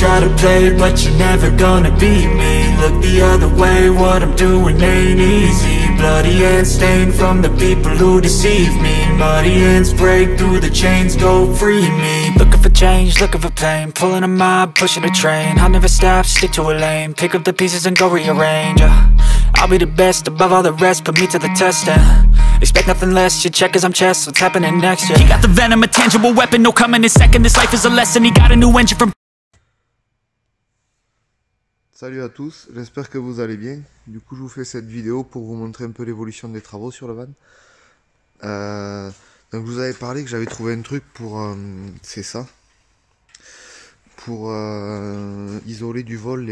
try to play, but you're never gonna beat me. Look the other way, what I'm doing ain't easy. Bloody hands stained from the people who deceive me. Muddy hands break through the chains, go free me. Looking for change, looking for pain, pulling a mob, pushing a train. I'll never stop, stick to a lane, pick up the pieces and go rearrange. I'll be the best above all the rest, put me to the test and expect nothing less, you check as I'm chess, what's happening next, yeah. He got the venom, a tangible weapon, no coming in second. This life is a lesson, he got a new engine from... Salut à tous, j'espère que vous allez bien. Du coup je vous fais cette vidéo pour vous montrer un peu l'évolution des travaux sur le van. Donc je vous avais parlé que j'avais trouvé un truc pour... c'est ça. Pour isoler du vol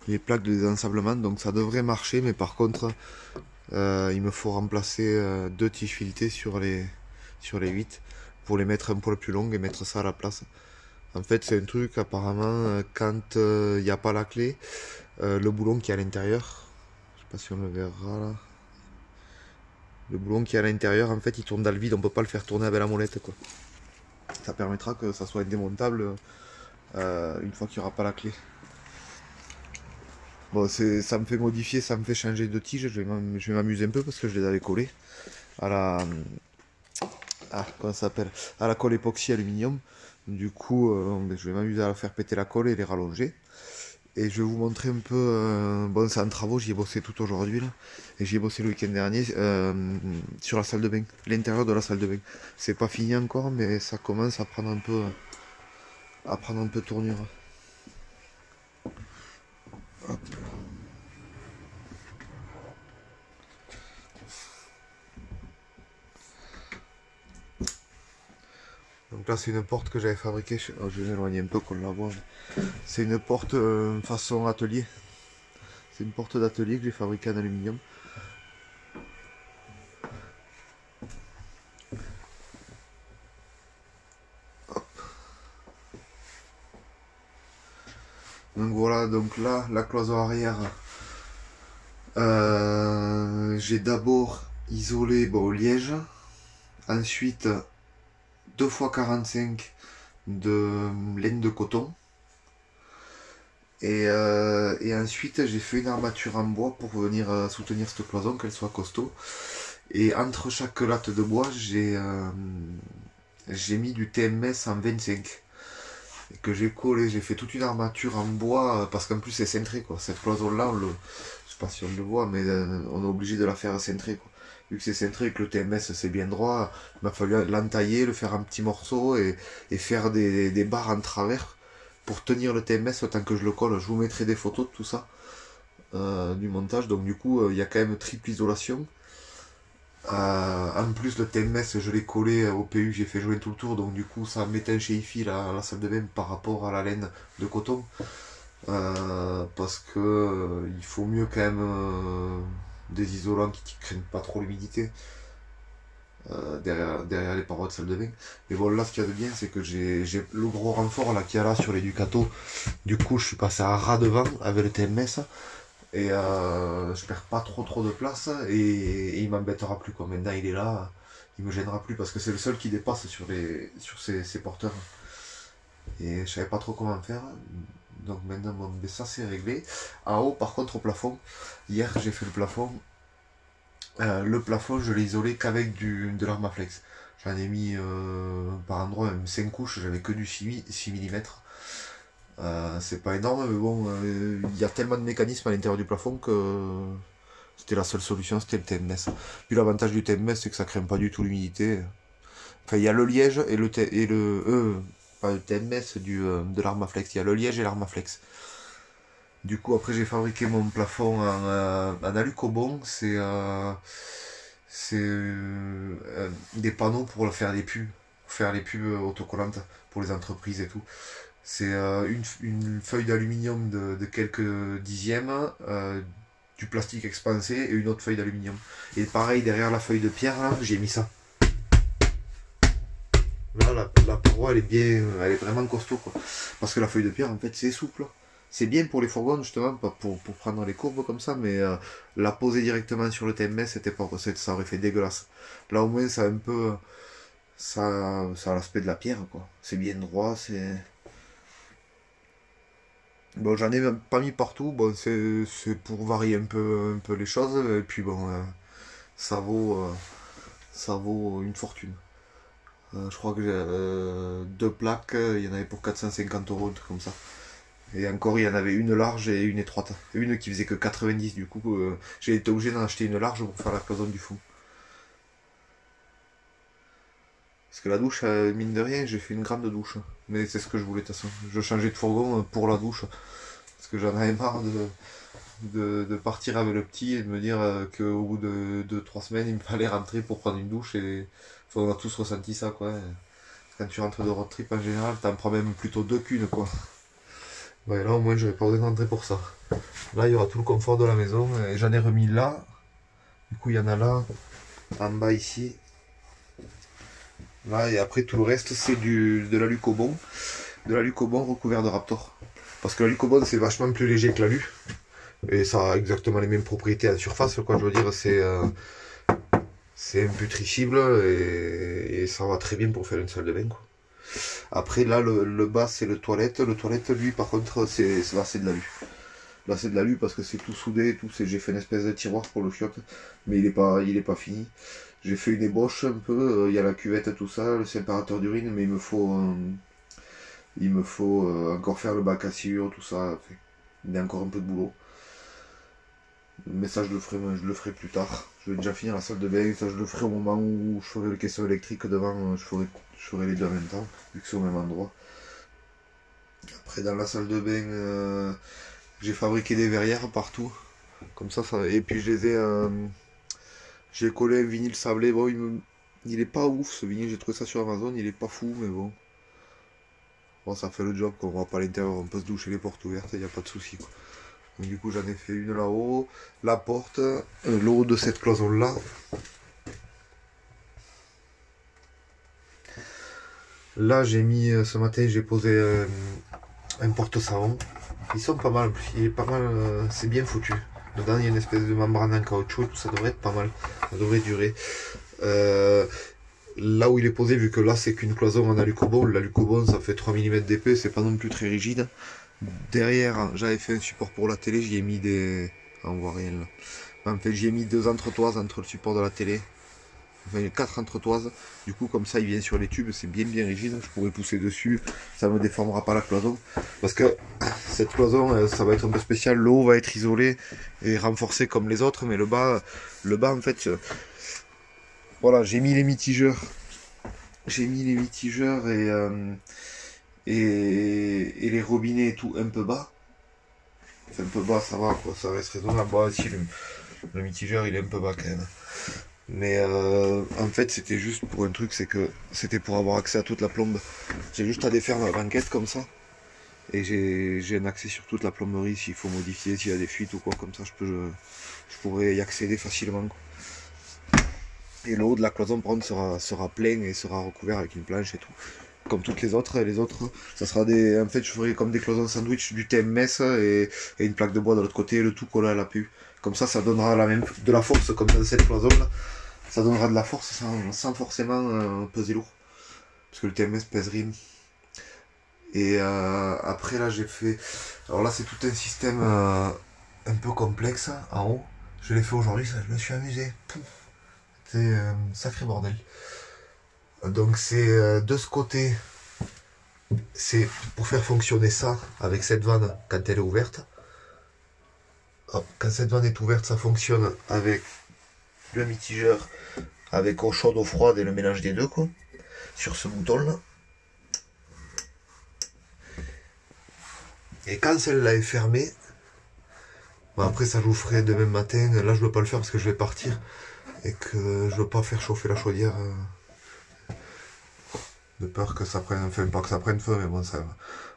les plaques de désensablement. Donc ça devrait marcher, mais par contre il me faut remplacer deux tiges filetées sur les 8 pour les mettre un poil plus longues et mettre ça à la place. En fait c'est un truc apparemment quand il n'y a pas la clé, le boulon qui est à l'intérieur, je sais pas si on le verra là, le boulon qui est à l'intérieur en fait il tourne dans le vide, on peut pas le faire tourner avec la molette quoi. Ça permettra que ça soit démontable une fois qu'il n'y aura pas la clé. Bon ça me fait modifier, ça me fait changer de tige, je vais m'amuser un peu parce que je les avais collés à la... comment ça s'appelle, à la colle époxy aluminium. Du coup je vais m'amuser à faire péter la colle et les rallonger. Et je vais vous montrer un peu, bon c'est en travaux, j'y ai bossé tout aujourd'hui là. Et j'y ai bossé le week-end dernier sur la salle de bain, l'intérieur de la salle de bain. C'est pas fini encore mais ça commence à prendre un peu, tournure. Hop. Donc là c'est une porte que j'avais fabriquée, je vais m'éloigner un peu qu'on la voit. C'est une porte façon atelier. C'est une porte d'atelier que j'ai fabriquée en aluminium. Hop. Donc voilà, donc là la cloison arrière. J'ai d'abord isolé au liège, ensuite 2 x 45 de laine de coton et ensuite j'ai fait une armature en bois pour venir soutenir cette cloison, qu'elle soit costaud, et entre chaque latte de bois j'ai mis du TMS en 25 et que j'ai collé, j'ai fait toute une armature en bois parce qu'en plus c'est cintré quoi, cette cloison là je sais pas si on le voit mais on est obligé de la faire cintrer quoi. Vu que c'est cintré et que le TMS c'est bien droit, il m'a fallu l'entailler, le faire en petits morceaux et faire des barres en travers pour tenir le TMS autant que je le colle. Je vous mettrai des photos de tout ça, du montage. Donc du coup il y a quand même triple isolation. En plus le TMS je l'ai collé au PU, j'ai fait jouer tout le tour, donc du coup ça m'étanchéifie la salle de bain par rapport à la laine de coton. Parce que il faut mieux quand même des isolants qui ne craignent pas trop l'humidité derrière les parois de salle de bain. Mais bon là ce qu'il y a de bien c'est que j'ai le gros renfort là qu'il y a là sur les Ducato. Du coup je suis passé à ras devant avec le TMS et je perds pas trop de place et il m'embêtera plus quoi. Maintenant il est là, il me gênera plus parce que c'est le seul qui dépasse sur ces porteurs et je savais pas trop comment faire. Donc maintenant bon, ça c'est réglé. En haut par contre au plafond, hier j'ai fait le plafond. Le plafond je l'ai isolé qu'avec de l'Armaflex. J'en ai mis par endroit même 5 couches, j'avais que du 6 mm. C'est pas énorme mais bon, il y a tellement de mécanismes à l'intérieur du plafond que c'était la seule solution, c'était le TMS. Puis l'avantage du TMS c'est que ça craint pas du tout l'humidité. Enfin il y a le liège et pas le TMS de l'Armaflex, il y a le liège et l'Armaflex. Du coup après j'ai fabriqué mon plafond en alucobond, c'est des panneaux pour faire les pubs, autocollantes pour les entreprises et tout. C'est une feuille d'aluminium de quelques dixièmes, du plastique expansé et une autre feuille d'aluminium. Et pareil derrière la feuille de pierre là, j'ai mis ça. Là la paroi elle est vraiment costaud quoi. Parce que la feuille de pierre en fait c'est souple. C'est bien pour les fourgons justement, pour prendre les courbes comme ça, mais la poser directement sur le TMS, ça aurait fait dégueulasse. Là au moins ça a un peu, ça a l'aspect de la pierre, quoi. C'est bien droit, c'est... Bon, j'en ai pas mis partout, bon, c'est pour varier un peu les choses, et puis bon, ça vaut, euh, ça vaut une fortune. Je crois que j'ai deux plaques, il y en avait pour 450 €, un truc comme ça. Et encore, il y en avait une large et une étroite. Une qui faisait que 90, du coup, j'ai été obligé d'en acheter une large pour faire la cloison du fond. Parce que la douche, mine de rien, j'ai fait une grande douche. Mais c'est ce que je voulais de toute façon. Je changeais de fourgon pour la douche. Parce que j'en avais marre de partir avec le petit et de me dire qu'au bout de 2-3 semaines, il me fallait rentrer pour prendre une douche. Et enfin, on a tous ressenti ça, quoi. Quand tu rentres de road trip, en général, t'en prends même plutôt deux qu'une, quoi. Ouais, là, au moins, je vais pas besoin de rentrer pour ça. Là, il y aura tout le confort de la maison. Et j'en ai remis là. Du coup, il y en a là, en bas ici. Là, et après, tout le reste, c'est de l'alu Cobon. De l'alu Cobon recouvert de Raptor. Parce que l'alu Cobon, c'est vachement plus léger que l'alu. Et ça a exactement les mêmes propriétés à la surface, quoi. Je veux dire, c'est imputrifible et ça va très bien pour faire une salle de bain, quoi. Après, là, le bas, c'est le toilette. Le toilette, lui, par contre, c'est de l'alu. Là, c'est de l'alu parce que c'est tout soudé, tout. J'ai fait une espèce de tiroir pour le chiotte, mais il est pas fini. J'ai fait une ébauche un peu. Il y a la cuvette, tout ça, le séparateur d'urine, mais il me faut encore faire le bac à sciure, tout ça. Il y a encore un peu de boulot. Mais ça, je le ferai plus tard. Je vais déjà finir la salle de bain. Ça, je le ferai au moment où je ferai le caisson électrique devant. Je ferai les deux en même temps, vu que c'est au même endroit. Après, dans la salle de bain, j'ai fabriqué des verrières partout. Comme ça, et puis j'ai collé un vinyle sablé. Bon, il est pas ouf ce vinyle. J'ai trouvé ça sur Amazon. Il est pas fou, mais bon. Bon, ça fait le job, qu'on voit pas à l'intérieur. On peut se doucher les portes ouvertes. Il n'y a pas de souci, quoi. Donc, du coup, j'en ai fait une là-haut. La porte, le haut de cette cloison-là. Là, j'ai mis, ce matin, j'ai posé un porte-savon. Ils sont pas mal, il est pas mal, c'est bien foutu. Dedans, il y a une espèce de membrane en caoutchouc et tout, ça devrait être pas mal. Ça devrait durer. Là où il est posé, vu que là, c'est qu'une cloison en alu-cobon, l'alu-cobon, ça fait 3 mm d'épais, c'est pas non plus très rigide. Derrière, j'avais fait un support pour la télé, j'y ai mis des... Ah, on voit rien là. En fait, j'y ai mis 2 entretoises entre le support de la télé. Enfin, 4 entretoises. Du coup, comme ça, il vient sur les tubes, c'est bien rigide. Je pourrais pousser dessus, ça me déformera pas la cloison. Parce que cette cloison, ça va être un peu spécial. Le haut va être isolé et renforcé comme les autres, mais le bas en fait, voilà, j'ai mis les mitigeurs. J'ai mis les mitigeurs et les robinets et tout un peu bas. Enfin, un peu bas, ça va, quoi, ça reste raisonnable. Bon, si, le mitigeur, il est un peu bas quand même. Mais en fait, c'était juste pour un truc, c'est que c'était pour avoir accès à toute la plombe. J'ai juste à défaire la banquette comme ça. Et j'ai un accès sur toute la plomberie s'il faut modifier, s'il y a des fuites ou quoi, comme ça, je pourrais y accéder facilement, quoi. Et le haut de la cloison, par contre, sera plein et sera recouvert avec une planche et tout. Comme toutes les autres, ça sera des... En fait, je ferai comme des cloisons sandwich, du TMS et une plaque de bois de l'autre côté, le tout collé à la PU. Comme ça donera de la force, comme dans cette cloison-là. Ça donnera de la force sans forcément peser lourd. Parce que le TMS pèse rien. Et après, là, j'ai fait... Alors là, c'est tout un système un peu complexe, en haut. Je l'ai fait aujourd'hui, je me suis amusé. C'est un sacré bordel. Donc c'est de ce côté, c'est pour faire fonctionner ça avec cette vanne quand elle est ouverte. Hop, quand cette vanne est ouverte, ça fonctionne avec le mitigeur, avec eau chaude, eau froide et le mélange des deux, quoi, sur ce bouton là. Et quand celle-là est fermée, bon, après ça je vous ferai demain matin. Là je ne veux pas le faire parce que je vais partir et que je veux pas faire chauffer la chaudière. De peur que ça prenne, enfin pas que ça prenne feu, mais bon, ça,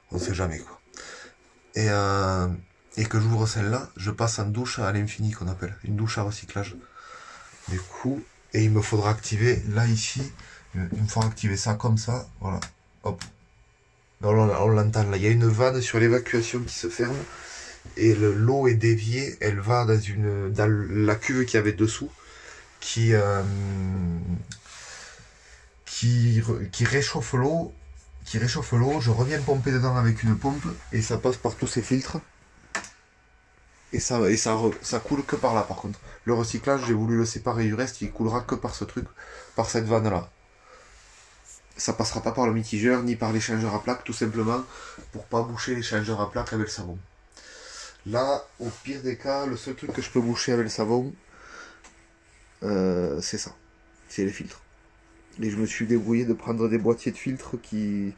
on sait jamais, quoi. Et que j'ouvre celle-là, je passe en douche à l'infini, qu'on appelle, une douche à recyclage. Du coup, et il me faudra activer, là ici, il me faudra activer ça comme ça, voilà, hop. On l'entend là, il y a une vanne sur l'évacuation qui se ferme, et l'eau est déviée, elle va dans la cuve qu'il y avait dessous, qui qui réchauffe l'eau. Je reviens pomper dedans avec une pompe et ça passe par tous ces filtres. Et ça coule que par là par contre. Le recyclage, j'ai voulu le séparer du reste, il coulera que par ce truc, par cette vanne là. Ça passera pas par le mitigeur ni par l'échangeur à plaques, tout simplement pour pas boucher l'échangeur à plaques avec le savon. Là, au pire des cas, le seul truc que je peux boucher avec le savon, c'est ça, c'est les filtres. Et je me suis débrouillé de prendre des boîtiers de filtres qui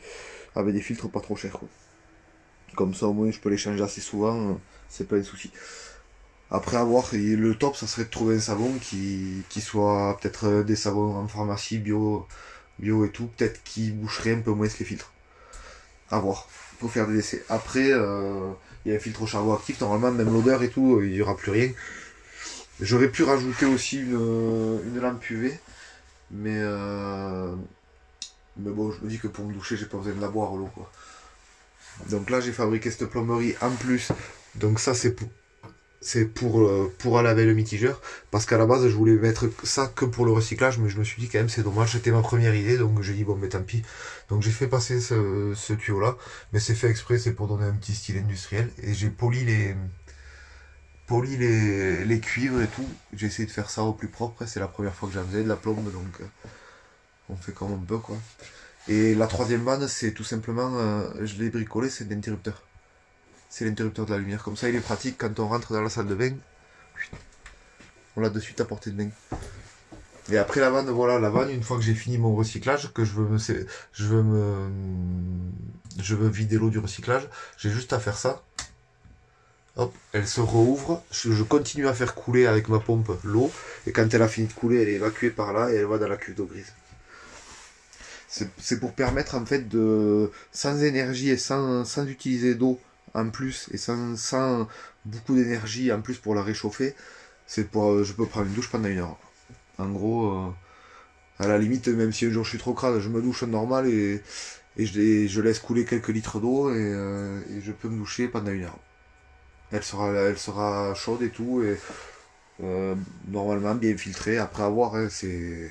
avaient des filtres pas trop chers, quoi. Comme ça au moins je peux les changer assez souvent, c'est pas un souci. Après avoir, le top ça serait de trouver un savon qui soit peut-être des savons en pharmacie bio et tout, peut-être qui boucherait un peu moins les filtres. À voir, faut faire des essais. Après, il y a un filtre au charbon actif, normalement même l'odeur et tout, il n'y aura plus rien. J'aurais pu rajouter aussi une lampe UV, mais bon, je me dis que pour me doucher, j'ai pas besoin de la boire l'eau, quoi. Donc là, j'ai fabriqué cette plomberie en plus. Donc ça, c'est pour laver le mitigeur. Parce qu'à la base, je voulais mettre ça que pour le recyclage, mais je me suis dit quand même, c'est dommage. C'était ma première idée, donc j'ai dit bon, mais tant pis. Donc j'ai fait passer ce tuyau-là, mais c'est fait exprès, c'est pour donner un petit style industriel. Et j'ai poli les cuivres et tout. J'ai essayé de faire ça au plus propre. C'est la première fois que j'en faisais de la plombe, donc on fait comme on peut, quoi. Et la troisième vanne, c'est tout simplement, je l'ai bricolé, c'est l'interrupteur. C'est l'interrupteur de la lumière. Comme ça, il est pratique quand on rentre dans la salle de bain. On l'a de suite à portée de main. Et après la vanne, voilà, la vanne, une fois que j'ai fini mon recyclage, que je veux vider l'eau du recyclage, j'ai juste à faire ça. Hop, elle se rouvre. Je continue à faire couler avec ma pompe l'eau. Et quand elle a fini de couler, elle est évacuée par là et elle va dans la cuve d'eau grise. C'est pour permettre en fait sans énergie et sans utiliser d'eau en plus et sans beaucoup d'énergie en plus pour la réchauffer, je peux prendre une douche pendant 1 heure. En gros, à la limite, même si un jour je suis trop crade, je me douche normal et je laisse couler quelques litres d'eau et je peux me doucher pendant 1 heure. Elle sera chaude et tout et normalement bien filtrée. Après avoir, hein, c'est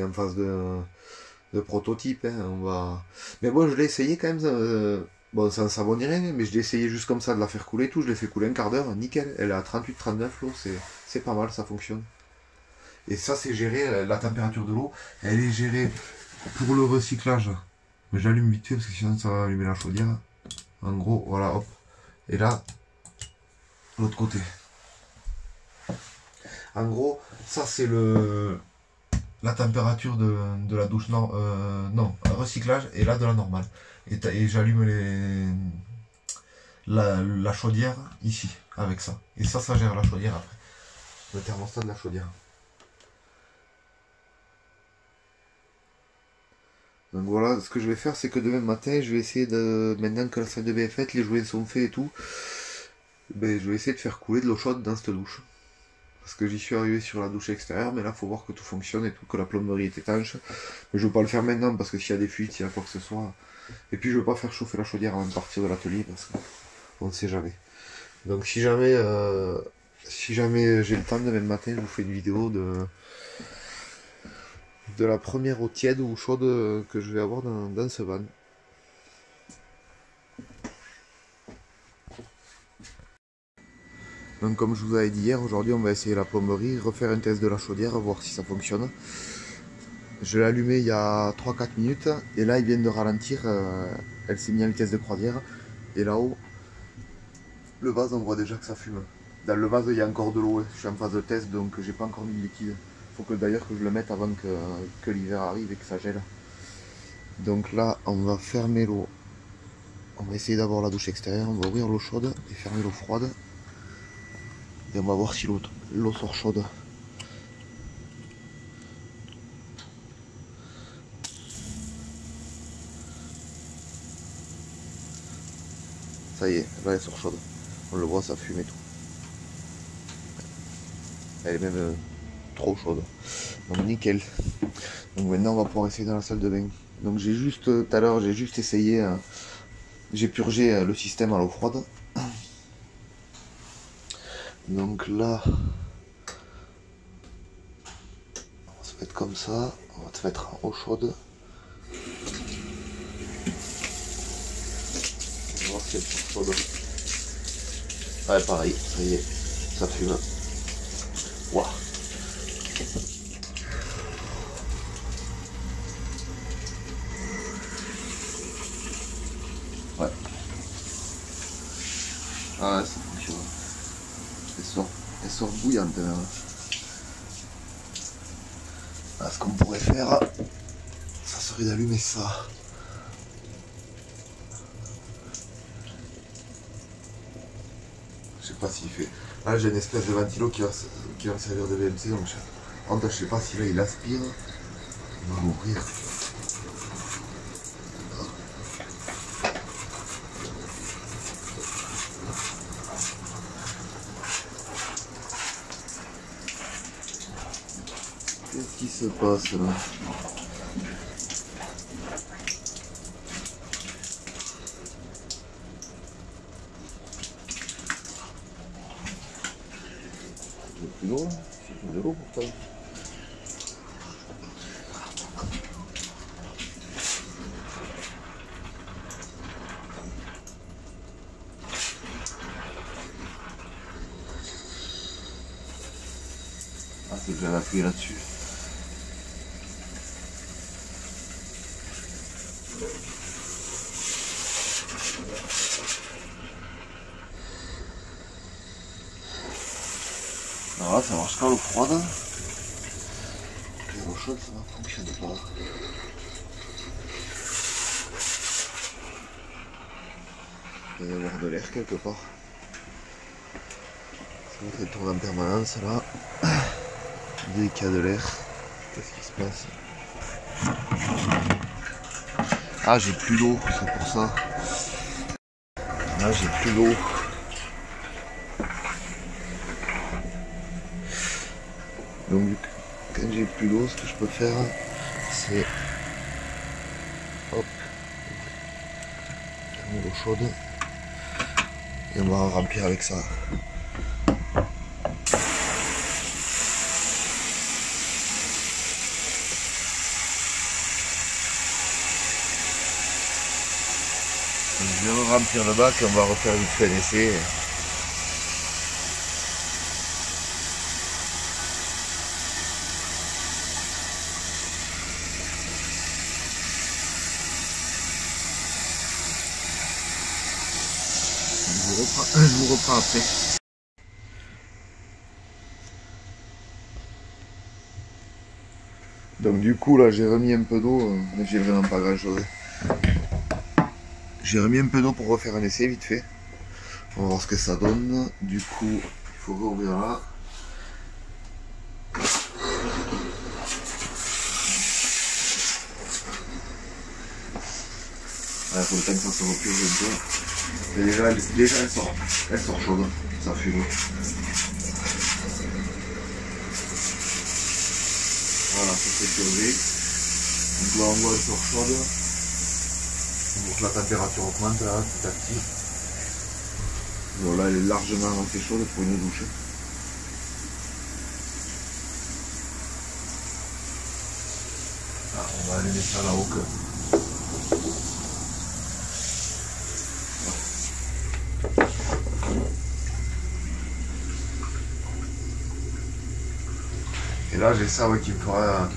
en phase de prototype, hein, mais bon, je l'ai essayé quand même, bon, sans savon ni rien, mais je l'ai essayé juste comme ça de la faire couler et tout, je l'ai fait couler un quart d'heure, nickel, elle est à 38-39 l'eau, c'est pas mal, ça fonctionne. Et ça c'est géré, la température de l'eau, elle est gérée pour le recyclage, mais j'allume vite fait parce que sinon ça va allumer la chaudière, en gros, voilà, hop, et là, l'autre côté. En gros, ça c'est la température de la douche, non, recyclage, et là de la normale. Et j'allume la chaudière ici, avec ça. Et ça gère la chaudière après. Le thermostat de la chaudière. Donc voilà, ce que je vais faire, c'est que demain matin, je vais essayer maintenant que la salle de bain est faite, les joints sont faits et tout, ben, je vais essayer de faire couler de l'eau chaude dans cette douche. Parce que j'y suis arrivé sur la douche extérieure, mais là il faut voir que tout fonctionne et tout, que la plomberie est étanche. Mais je veux pas le faire maintenant parce que s'il y a des fuites, s'il y a quoi que ce soit. Et puis je veux pas faire chauffer la chaudière avant de partir de l'atelier parce qu'on ne sait jamais. Donc si jamais j'ai le temps demain matin, je vous fais une vidéo de la première eau tiède ou chaude que je vais avoir dans ce van. Donc comme je vous avais dit hier, aujourd'hui on va essayer la plomberie, refaire un test de la chaudière, voir si ça fonctionne. Je l'ai allumé il y a 3-4 minutes et là ils viennent de ralentir, elle s'est mise en vitesse de croisière. Et là-haut, le vase on voit déjà que ça fume. Dans le vase il y a encore de l'eau, je suis en phase de test donc j'ai pas encore mis de liquide. Il faut que d'ailleurs que je le mette avant que l'hiver arrive et que ça gèle. Donc là on va fermer l'eau. On va essayer d'avoir la douche extérieure, on va ouvrir l'eau chaude et fermer l'eau froide. Et on va voir si l'eau sort chaude. Ça y est, là elle sort chaude. On le voit, ça fume et tout. Elle est même trop chaude. Donc nickel. Donc maintenant on va pouvoir essayer dans la salle de bain. Donc j'ai juste, tout à l'heure, j'ai juste essayé, j'ai purgé le système à l'eau froide. Donc là, on va se mettre comme ça, on va se mettre en eau chaude. qu'elle soit chaude. Ouais, pareil, ça y est, ça fume. Waouh. Ouais. Ah, ça fonctionne. Elle sort bouillante. Hein. Ah, ce qu'on pourrait faire, ça serait d'allumer ça. Je sais pas s'il fait. Là, j'ai une espèce de ventilo qui va me servir de BMC. Donc je sais pas si là il aspire. Il va mourir. Qu'est-ce qui se passe là? Plus d'eau, c'est de l'eau pourtant. Ah, c'est que j'avais appuyé là-dessus. Alors là, ça marche qu'à l'eau froide. L'eau chaude, ça ne fonctionne pas. Il doit y avoir de l'air quelque part. Ça va tourner en permanence là. Dès qu'il y a de l'air, qu'est-ce qui se passe? Ah, j'ai plus d'eau, c'est pour ça. Là, j'ai plus d'eau. Donc, quand j'ai plus d'eau, ce que je peux faire, c'est hop, l'eau chaude et on va en remplir avec ça. Je vais remplir le bac et on va refaire vite fait un essai. Je vous reprends après. Donc du coup là j'ai remis un peu d'eau, mais j'ai vraiment pas grand chose. J'ai remis un peu d'eau pour refaire un essai vite fait. On va voir ce que ça donne. Du coup, il faut rouvrir là. Il faut le temps que ça se repurge un peu. Et déjà elle sort chaude, ça fume. Voilà, ça s'est purgé. Donc là on voit elle sort chaude. Donc la température augmente là, petit à petit. Voilà, elle est largement assez chaude pour une douche. Ah, on va allumer ça là-haut que. Et là j'ai ça qui me fera.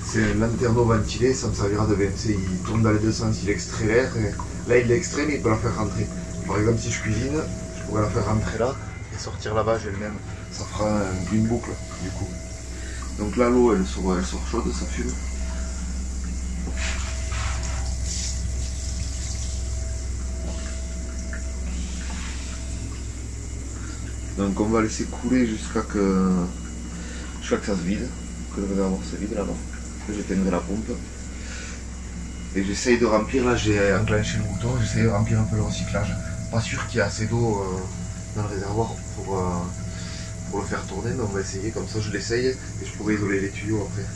C'est un lanterneau ventilé, ça me servira de VMC, il tourne dans les deux sens, il extrait l'air. Là il l'extrait mais il peut la faire rentrer. Par exemple si je cuisine, je pourrais la faire rentrer là et sortir là-bas, j'ai le même. Ça fera une boucle du coup. Donc là l'eau elle sort chaude, ça fume. Donc on va laisser couler jusqu'à que ça se vide, que le réservoir se vide là-bas. J'éteindrai la pompe. Et j'essaye de remplir, là j'ai enclenché le bouton, j'essaye de remplir un peu le recyclage. Pas sûr qu'il y ait assez d'eau dans le réservoir pour le faire tourner, mais on va essayer, comme ça je l'essaye et je pourrai isoler les tuyaux après.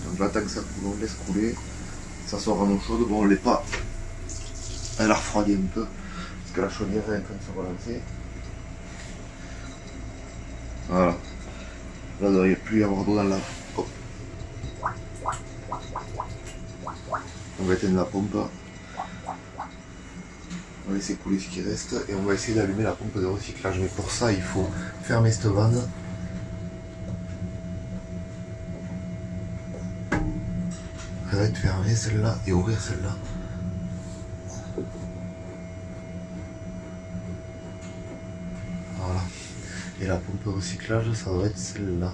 Donc là tant que ça coule, on laisse couler. Ça sort en eau chaude, bon on l'est pas. Elle a refroidi un peu, parce que la chaudière est en train de se relancer. Voilà. Là, il ne devrait plus y avoir d'eau dans la... Oh. On va éteindre la pompe. On va laisser couler ce qui reste et on va essayer d'allumer la pompe de recyclage. Mais pour ça, il faut fermer cette vanne. Elle va être fermée celle-là et ouvrir celle-là. Voilà. Et la pompe de recyclage, ça doit être celle-là.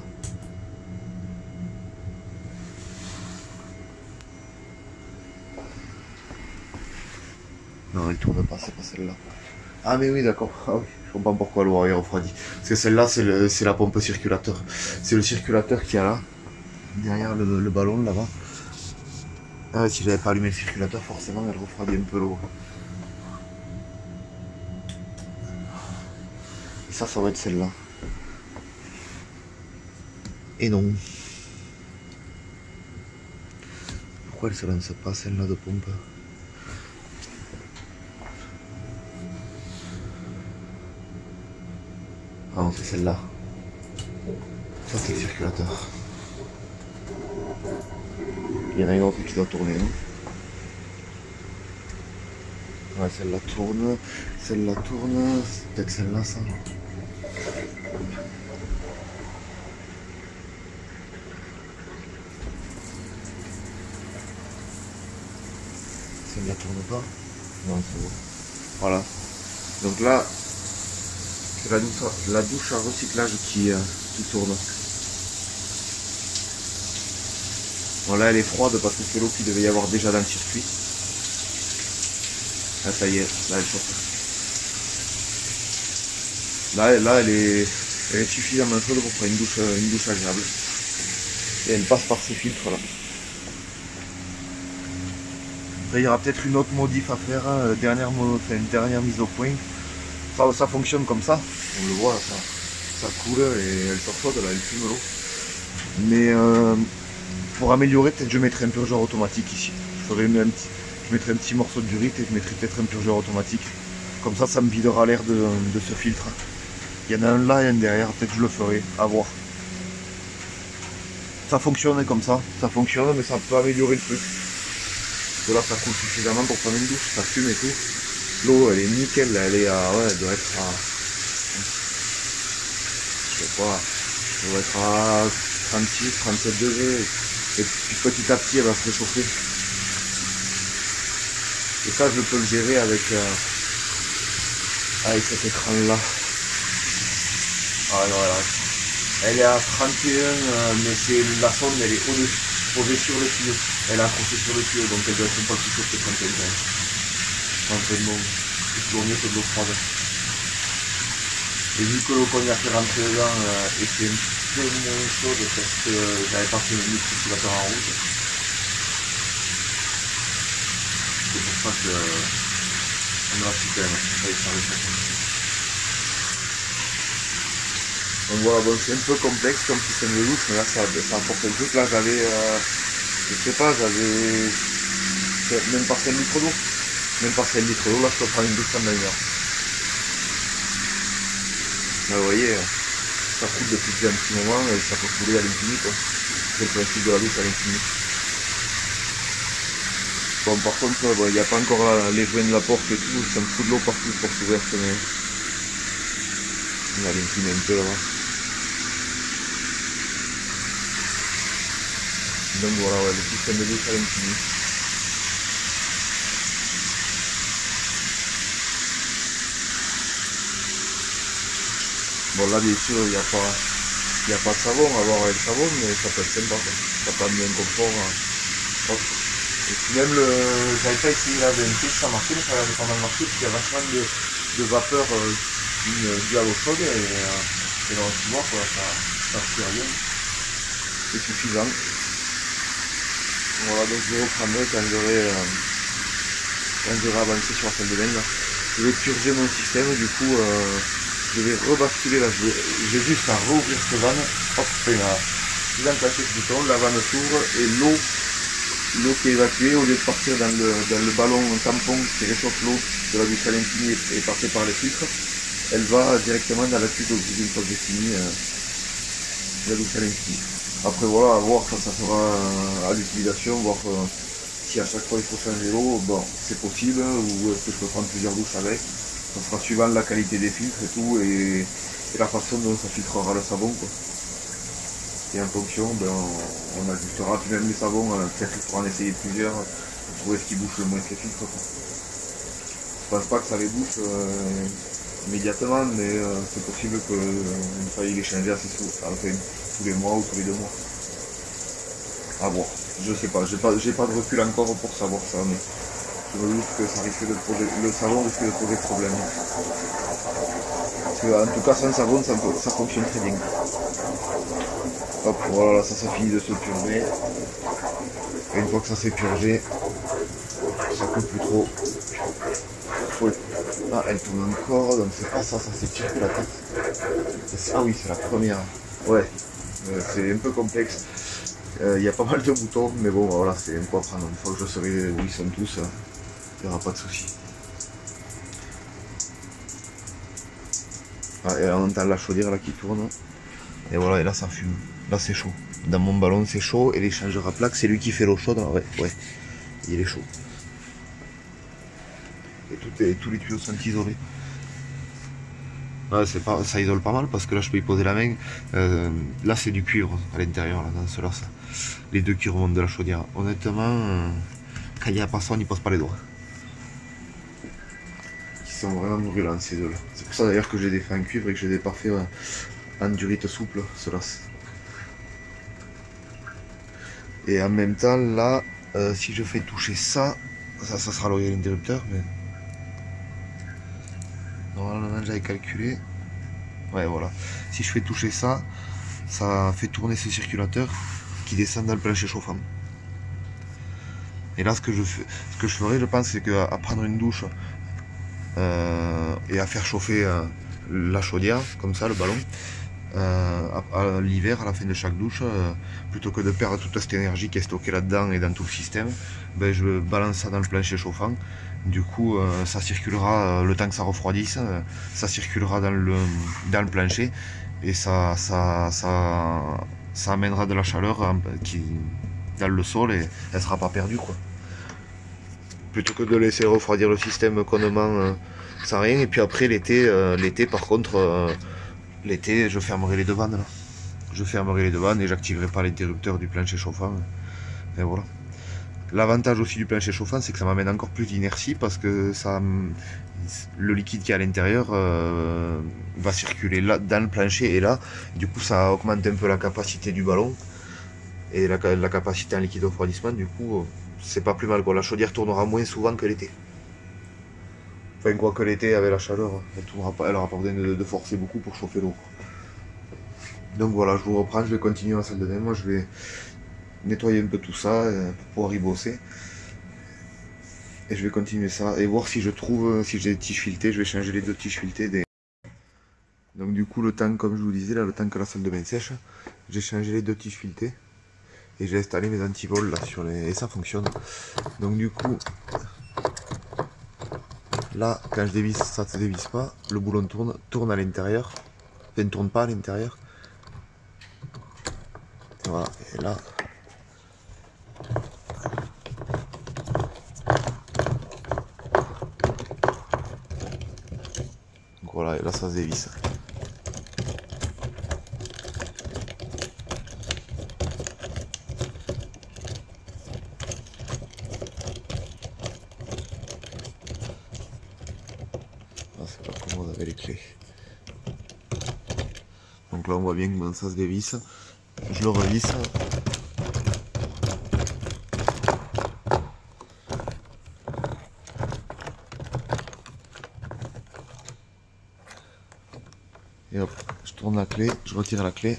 Non, elle tourne pas, c'est pas celle-là. Ah mais oui, d'accord. Ah oui, je comprends pourquoi le Warrior refroidit. Parce que celle-là, c'est la pompe circulateur. C'est le circulateur qu'il y a là, derrière le ballon là-bas. Ah ouais, si j'avais pas allumé le circulateur, forcément, elle refroidit un peu l'eau. Et ça va être celle-là. Et non. Pourquoi elle se lance pas celle-là de pompe? Ah non, c'est celle-là. Ça, c'est le circulateur. Il y en a une autre qui doit tourner, non? Ouais, celle-là tourne. Celle-là tourne. C'est peut-être celle-là, ça. Celle-là tourne pas. Non, c'est bon. Voilà. Donc là, c'est la douche à recyclage qui tourne. Bon, là, elle est froide parce que c'est l'eau qu'il devait y avoir déjà dans le circuit. Ah, ça y est, là, elle chauffe. Là elle est suffisamment chaude pour faire une douche agréable. Et elle passe par ces filtres là. Après, il y aura peut-être une autre modif à faire, une dernière mise au point. Ça fonctionne comme ça, on le voit, ça coule et elle sort chaude, là, elle fume l'eau. Mais pour améliorer, peut-être je mettrai un purgeur automatique ici. Je mettrai un petit morceau de durite et je mettrai peut-être un purgeur automatique. Comme ça me videra l'air de ce filtre. Il y en a un là et un derrière, peut-être je le ferai, à voir. Ça fonctionne comme ça fonctionne, mais ça peut améliorer le truc. Parce que là, ça coule suffisamment pour prendre une douche, ça fume et tout. L'eau, elle est nickel, elle est à, ouais, elle doit être à, je sais pas, elle doit être à 36, 37 degrés. Et puis petit à petit, elle va se réchauffer. Et ça, je peux le gérer avec cet écran-là. Ah non, elle est à 31, mais c'est la sonde, elle est posée sur le tuyau. Elle est accrochée sur le tuyau, donc elle doit être un peu plus chaude que 31. C'est toujours mieux que de l'eau froide. Et vu que l'eau cognac est rentrée dedans était un peu moins chaude parce que j'avais pas fait le micro-circulateur en route. C'est pour ça que on a su quand même, ça y est, ça réchauffe. Donc voilà, bon, c'est un peu complexe comme système de douche, mais là ça apporte un truc. Là j'avais, je sais pas, j'avais même pas 5 litres d'eau. Même pas 5 litres d'eau, là je peux prendre une douche en demi-heure. Là vous voyez, ça coule depuis un petit moment et ça peut couler à l'infini quoi. C'est le principe de la douche à l'infini. Bon par contre, il n'y a pas encore les joints de la porte et tout, ça me fout de l'eau partout, porte ouverte, mais on a l'infini un peu là-bas. Donc voilà, ouais, le système de douche à l'infini. Bon là bien sûr il n'y a pas de savon, à voir avec le savon, mais ça peut être sympa quoi. Ça peut amener un confort. Et puis même j'avais pas essayé la VMT, ça marchait, mais ça avait pas mal marché, parce qu'il y a vachement de vapeur due à l'eau chaude et dans le couloir quoi, ça tire rien. C'est suffisant. Voilà, donc je reprendrai quand j'aurai avancé sur la salle de bain là. Je vais purger mon système, du coup je vais rebasculer là, j'ai juste à rouvrir cette vanne, hop, je vais enclencher ce bouton, la vanne s'ouvre et l'eau qui est évacuée, au lieu de partir dans le ballon tampon qui réchauffe l'eau de la douche à l'infini et passer par les filtres, elle va directement dans la tube une fois que j'ai fini la douche à l'infini. Après voilà, à voir quand ça sera à l'utilisation, voir Si à chaque fois il faut changer l'eau, bon, c'est possible, ou est-ce que je peux prendre plusieurs douches avec. Ça sera suivant la qualité des filtres et tout, et la façon dont ça filtrera le savon, quoi. Et en fonction, ben, on ajustera, puis même les savons, peut-être qu'il faudra en essayer plusieurs, pour trouver ce qui bouche le moins que les filtres, quoi. Je pense pas que ça les bouche immédiatement, mais c'est possible qu'il faille les changer assez souvent, enfin, tous les mois ou tous les 2 mois. À voir. Je sais pas, j'ai pas de recul encore pour savoir ça, mais je me doute que ça risque de poser, le savon risque de poser problème. Parce que, en tout cas, sans savon, ça fonctionne très bien. Hop, voilà, ça finit de se purger. Et une fois que ça s'est purgé, ça coule plus trop. Ouais. Ah, elle tourne encore, donc c'est pas ça, ça s'est tiré la tête. Ah oui, c'est la première. Ouais, c'est un peu complexe. Il y a pas mal de boutons, mais bon, voilà, c'est un coup à prendre. Une fois que je saurai où ils sont tous, il n'y aura pas de souci. Ah, et on entend la chaudière là qui tourne. Et voilà, et là ça fume. Là c'est chaud. Dans mon ballon c'est chaud, et l'échangeur à plaque, c'est lui qui fait l'eau chaude. Ouais, il est chaud. Et tous les tuyaux sont isolés. Ouais, ça isole pas mal parce que là je peux y poser la main. Là c'est du cuivre à l'intérieur, dans ceux-là. Les deux qui remontent de la chaudière. Honnêtement, quand il n'y a pas ça, on n'y pose pas les doigts. Ils sont vraiment brûlants ces deux-là. C'est pour ça d'ailleurs que j'ai des faits en cuivre et que j'ai des parfaits en durite souple, ceux-là. Et en même temps, là, si je fais toucher ça sera loyer l'interrupteur, mais normalement j'avais calculé. Ouais, voilà. Si je fais toucher ça, ça fait tourner ce circulateur qui descend dans le plancher chauffant. Et là, ce que je ferai, je pense, c'est qu'à prendre une douche et à faire chauffer la chaudière, comme ça, le ballon, à l'hiver, à la fin de chaque douche, plutôt que de perdre toute cette énergie qui est stockée là-dedans et dans tout le système, ben, je balance ça dans le plancher chauffant. Du coup, ça circulera le temps que ça refroidisse, ça circulera dans le plancher, et ça amènera de la chaleur dans le sol, et elle sera pas perdue, quoi. Plutôt que de laisser refroidir le système connement sans rien. Et puis après l'été par contre, l'été je fermerai les deux vannes là. Je fermerai les deux vannes et j'activerai pas l'interrupteur du plancher chauffant. Et voilà. L'avantage aussi du plancher chauffant, c'est que ça m'amène encore plus d'inertie parce que le liquide qui est à l'intérieur va circuler là dans le plancher, et là du coup ça augmente un peu la capacité du ballon et la capacité en liquide refroidissement. Du coup c'est pas plus mal, quoi. La chaudière tournera moins souvent que l'été. Enfin, quoi que l'été, avec la chaleur, elle aura pas besoin de forcer beaucoup pour chauffer l'eau. Donc voilà, je vous reprends, je vais continuer la salle de bain. Moi, je vais nettoyer un peu tout ça pour pouvoir y bosser. Et je vais continuer ça et voir si je trouve, si j'ai des tiges filetées. Je vais changer les deux tiges filetées. Donc du coup, le temps, comme je vous disais, là, le temps que la salle de bain sèche, j'ai changé les deux tiges filetées. Et j'ai installé mes antivols là sur les... Et ça fonctionne. Donc du coup, là, quand je dévisse, ça ne se dévisse pas. Le boulon tourne à l'intérieur. Enfin, ne tourne pas à l'intérieur. Voilà, et là... Donc voilà, et là ça se dévisse. C'est pas commode avec les clés. Donc là on voit bien comment ça se dévisse. Je le revisse. Et hop, je tourne la clé, je retire la clé,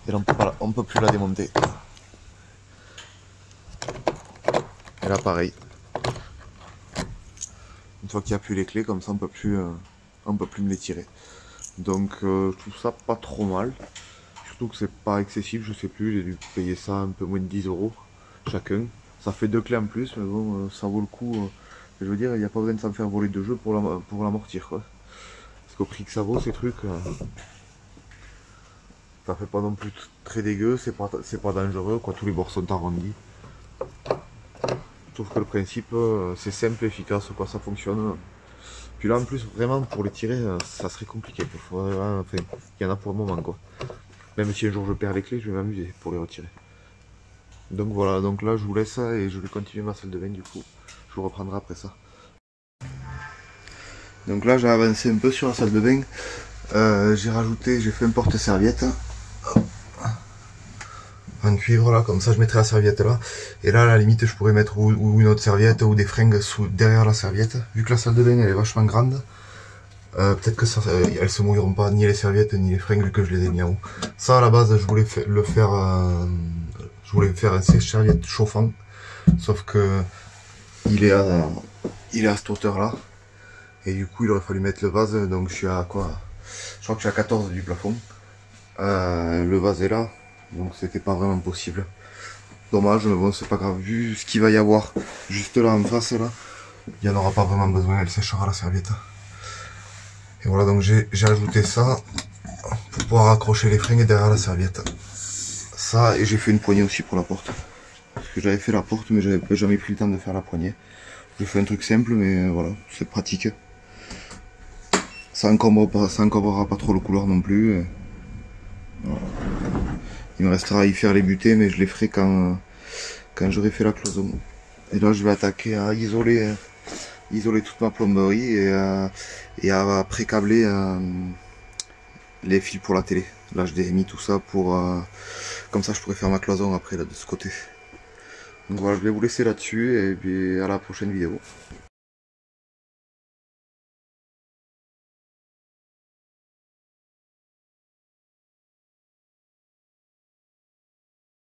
et là on peut plus la démonter. Et là pareil. Une fois qu'il n'y a plus les clés, comme ça on peut plus me les tirer. Donc je trouve ça pas trop mal. Surtout que c'est pas excessif, je sais plus, j'ai dû payer ça un peu moins de 10 € chacun. Ça fait 2 clés en plus, mais bon, ça vaut le coup. Je veux dire, il n'y a pas besoin de s'en faire voler de jeu pour l'amortir, quoi. Parce qu'au prix que ça vaut ces trucs, ça fait pas non plus très dégueu, c'est pas dangereux, quoi. Tous les bords sont arrondis. trouve que le principe c'est simple, efficace, quoi, ça fonctionne. Puis là en plus vraiment pour les tirer ça serait compliqué. Enfin, il y en a pour le moment quoi. Même si un jour je perds les clés, je vais m'amuser pour les retirer. Donc voilà, donc là je vous laisse et je vais continuer ma salle de bain du coup. Je vous reprendrai après ça. Donc là j'ai avancé un peu sur la salle de bain. J'ai fait un porte-serviette en cuivre là, comme ça je mettrai la serviette là. Et là à la limite je pourrais mettre ou une autre serviette ou des fringues derrière la serviette. Vu que la salle de bain elle est vachement grande, peut-être que ça, elles se mouilleront pas, ni les serviettes ni les fringues vu que je les ai mis en haut. Ça à la base je voulais faire un sèche-serviette chauffant, sauf que il est à cette hauteur là. Et du coup il aurait fallu mettre le vase, donc je suis à quoi? Je crois que je suis à 14 du plafond. Le vase est là, donc c'était pas vraiment possible. Dommage, mais bon c'est pas grave, vu ce qu'il va y avoir juste là en face là, il n'y en aura pas vraiment besoin, elle séchera la serviette. Et voilà, donc j'ai ajouté ça pour pouvoir accrocher les fringues derrière la serviette. Ça, et j'ai fait une poignée aussi pour la porte. Parce que j'avais fait la porte mais j'avais jamais pris le temps de faire la poignée. J'ai fait un truc simple mais voilà, c'est pratique. Ça encombrera pas trop le couloir non plus. Voilà. Il me restera à y faire les butées, mais je les ferai quand j'aurai fait la cloison. Et là je vais attaquer à isoler toute ma plomberie et à pré-câbler les fils pour la télé. Là je ai mis tout ça pour comme ça je pourrais faire ma cloison après là de ce côté. Donc voilà, je vais vous laisser là-dessus et puis à la prochaine vidéo.